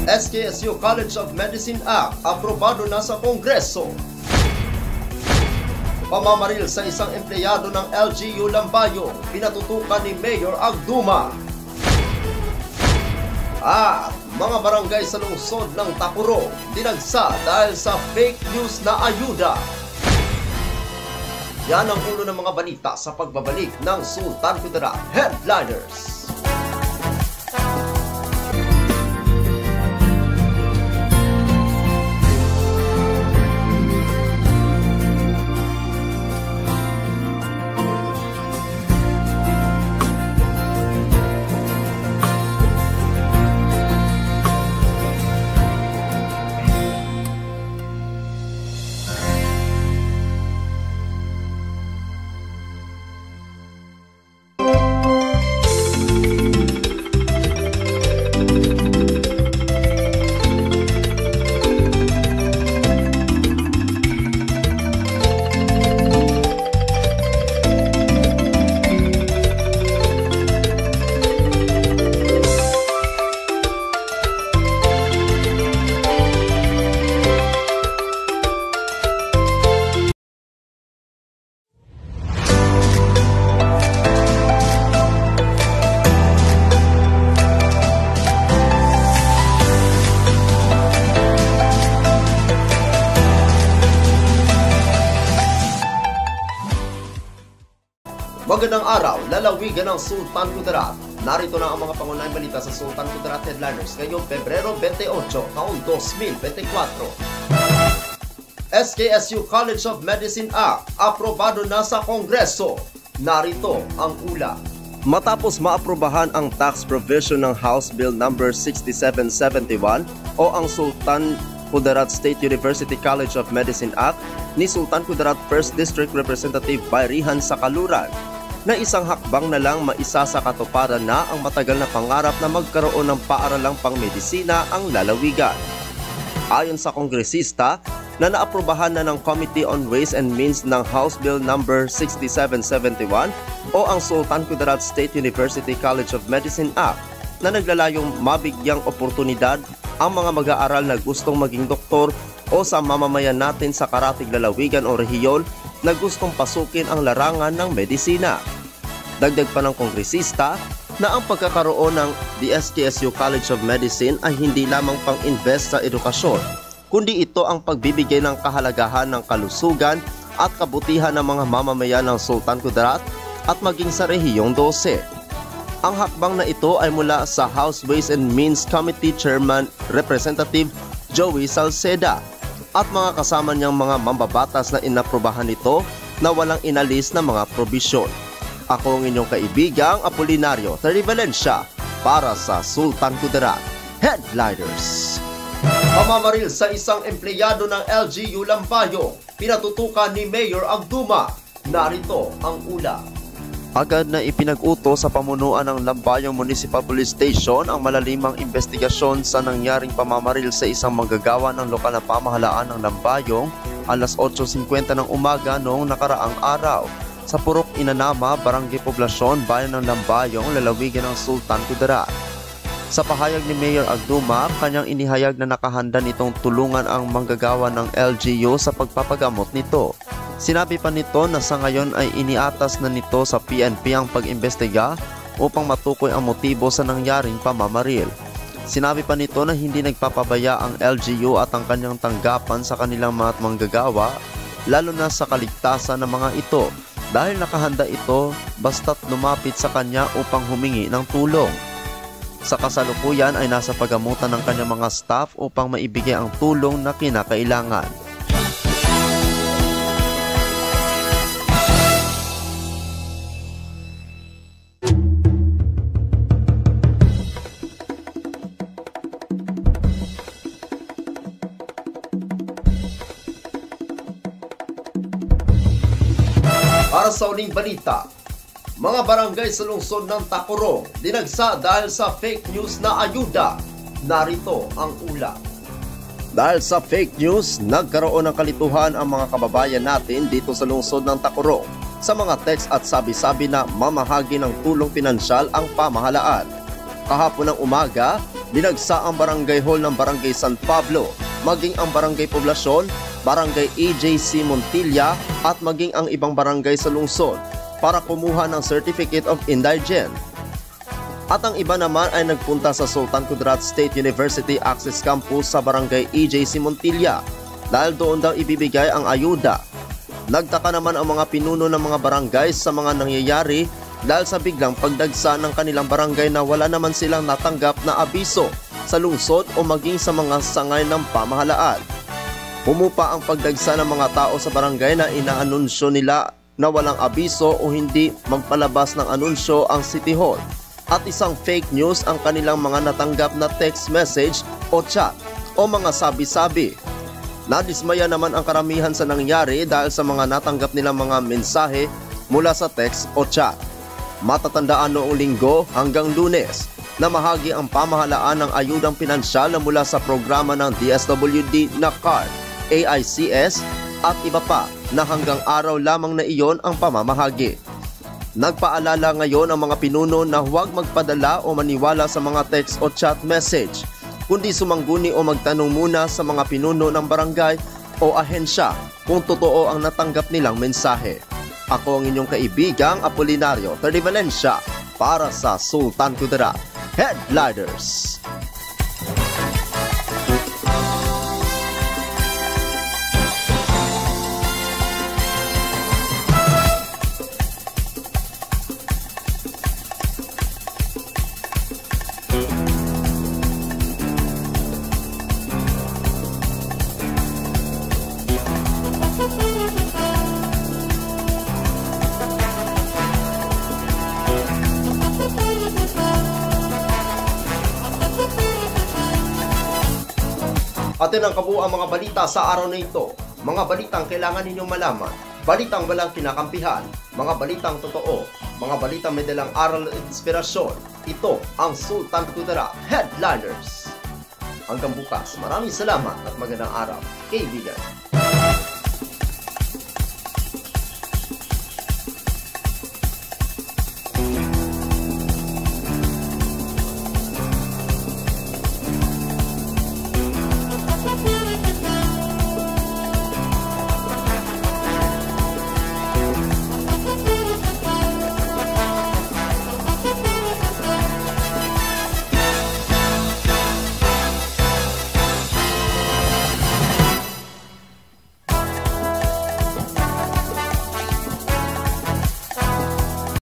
SKSU College of Medicine Act aprobado na sa Kongreso. Pamamaril sa isang empleyado ng LGU Lambayong, pinatutukan ni Mayor Agduma. At mga barangay sa lungsod ng Tacurong dinagsa dahil sa fake news na ayuda. Yan ang ulo ng mga balita sa pagbabalik ng Sultan Kudarat Headliners. Magandang araw, lalawigan ng Sultan Kudarat. Narito na ang mga pangunahing balita sa Sultan Kudarat Headliners ngayong Pebrero 28, taong 2024. SKSU College of Medicine Act aprobado na sa Kongreso. Narito ang ulat. Matapos maaprubahan ang tax provision ng House Bill No. 6771 o ang Sultan Kudarat State University College of Medicine Act ni Sultan Kudarat 1st District Representative Bayrihan Sakaluran, na isang hakbang na lang maisa sa katuparan na ang matagal na pangarap na magkaroon ng paaralang pangmedisina ang lalawigan. Ayon sa kongresista na naaprubahan na ng Committee on Ways and Means ng House Bill No. 6771 o ang Sultan Kudarat State University College of Medicine Act, na naglalayong mabigyang oportunidad ang mga mag-aaral na gustong maging doktor o sa mamamayan natin sa karatig lalawigan o rehiyon na gustong pasukin ang larangan ng medisina. Dagdag pa ng kongresista na ang pagkakaroon ng SKSU College of Medicine ay hindi lamang pang-invest sa edukasyon, kundi ito ang pagbibigay ng kahalagahan ng kalusugan at kabutihan ng mga mamamayan ng Sultan Kudarat at maging sa rehiyong 12. Ang hakbang na ito ay mula sa House Ways and Means Committee Chairman Representative Joey Salceda at mga kasama niyang mga mambabatas na inaprubahan nito na walang inalis na mga probisyon. Ako ang inyong kaibigang Apolinario Terry Valencia para sa Sultan Kudarat Headliners. Pamamaril sa isang empleyado ng LGU Lambayong, pinatutukan ni Mayor Agduma. Narito ang ulat. Agad na ipinag-utos sa pamunuan ng Lambayong Municipal Police Station ang malalimang investigasyon sa nangyaring pamamaril sa isang manggagawa ng lokal na pamahalaan ng Lambayong alas 8:50 ng umaga noong nakaraang araw sa Purok Inanama, Barangay Poblasyon, Bayan ng Lambayong, lalawigan ng Sultan Kudarat. Sa pahayag ni Mayor Agduma, kanyang inihayag na nakahanda nitong tulungan ang manggagawa ng LGU sa pagpapagamot nito. Sinabi pa nito na sa ngayon ay iniatas na nito sa PNP ang pag-imbestiga upang matukoy ang motibo sa nangyaring pamamaril. Sinabi pa nito na hindi nagpapabaya ang LGU at ang kanyang tanggapan sa kanilang mga manggagawa, lalo na sa kaligtasan ng mga ito, dahil nakahanda ito basta't lumapit sa kanya upang humingi ng tulong. Sa kasalukuyan ay nasa pagamutan ng kanyang mga staff upang maibigay ang tulong na kinakailangan. Para sa uling balita, mga barangay sa lungsod ng Tacurong dinagsa dahil sa fake news na ayuda. Narito ang ulat. Dahil sa fake news, nagkaroon ng kalituhan ang mga kababayan natin dito sa lungsod ng Tacurong sa mga text at sabi-sabi na mamahagi ng tulong pinansyal ang pamahalaan. Kahapon ng umaga, Dinagsa ang barangay hall ng Barangay San Pablo, maging ang Barangay Poblasyon, Barangay EJC Montilla at maging ang ibang barangay sa lungsod para kumuha ng Certificate of Indigent. At ang iba naman ay nagpunta sa Sultan Kudarat State University Access Campus sa Barangay EJC Montilla dahil doon daw ibibigay ang ayuda. Nagtaka naman ang mga pinuno ng mga barangay sa mga nangyayari dahil sa biglang pagdagsa ng kanilang barangay na wala naman silang natanggap na abiso sa lungsod o maging sa mga sangay ng pamahalaan. Humupa ang pagdagsa ng mga tao sa barangay na inaanunsyo nila na walang abiso o hindi magpalabas ng anunsyo ang City Hall at isang fake news ang kanilang mga natanggap na text message o chat o mga sabi-sabi. Nadismaya naman ang karamihan sa nangyari dahil sa mga natanggap nilang mga mensahe mula sa text o chat. Matatandaan noong Linggo hanggang Lunes na mahagi ang pamahalaan ng ayudang pinansyal na mula sa programa ng DSWD na CARD, AICS at iba pa na hanggang araw lamang na iyon ang pamamahagi. Nagpaalala ngayon ang mga pinuno na huwag magpadala o maniwala sa mga text o chat message, kundi sumangguni o magtanong muna sa mga pinuno ng barangay o ahensya kung totoo ang natanggap nilang mensahe. Ako ang inyong kaibigang Apolinario Terry Valencia para sa Sultan Kudarat Headliners. Atin ang kabuuang mga balita sa araw na ito. Mga balitang kailangan ninyong malaman. Balitang walang kinakampihan. Mga balitang totoo. Mga balitang may dalang aral at inspirasyon. Ito ang Sultan Kudarat Headliners. Hanggang bukas, maraming salamat at magandang araw, kaibigan.